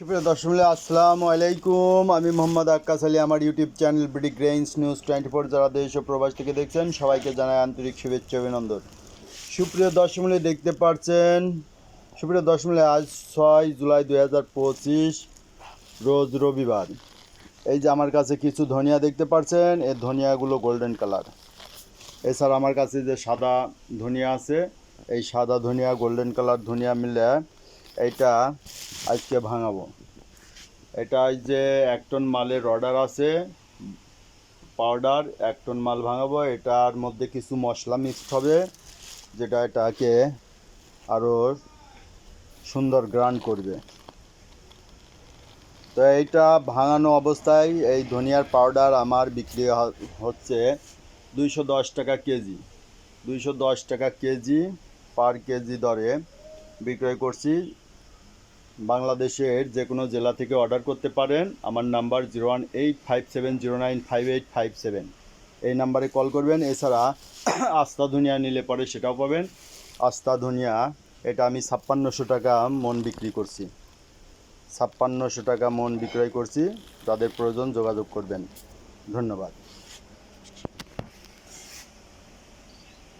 সুপ্রিয় দর্শক আসসালামু আলাইকুম। আমি মোহাম্মদ আক্কাস আলী। আমার YouTube channel BD grains news 24 যারা দেশ ও প্রবাস থেকে দেখছেন সবাইকে জানাই আন্তরিক শুভেচ্ছা অভিনন্দন। সুপ্রিয় দর্শক দেখতে পাচ্ছেন, সুপ্রিয় দর্শক আজ 6 জুলাই 2025 রোজ রবিবার। এই যে আমার কাছে কিছু ধনিয়া দেখতে পাচ্ছেন, এই ধনিয়াগুলো গোল্ডেন কালার। এছাড়া আমার কাছে যে সাদা ধনিয়া আছে, এই সাদা ধনিয়া গোল্ডেন কালার ধনিয়া মিলে এইটা আজকে ভাঙাবো। এটা যে 1 টন মালের অর্ডার আছে, পাউডার 1 টন মাল ভাঙাবো। এটার মধ্যে কিছু মশলা মিক্সড হবে, যেটা এটাকে আরও সুন্দর গ্রান্ড করবে। তো এইটা ভাঙানো অবস্থায় এই ধনিয়ার পাউডার আমার বিক্রি হচ্ছে 210 টাকা কেজি। 210 টাকা কেজি পার কেজি দরে বিক্রয় করছি। বাংলাদেশের যে কোনো জেলা থেকে অর্ডার করতে পারেন। আমার নাম্বার 018570958557, এই নাম্বারে কল করবেন। এছাড়া আস্তা ধনিয়া নিলে পরে সেটাও পাবেন। আস্তা ধনিয়া এটা আমি 5600 টাকা মন বিক্রি করছি। 5600 টাকা মন বিক্রয় করছি। যাদের প্রয়োজন যোগাযোগ করবেন। ধন্যবাদ।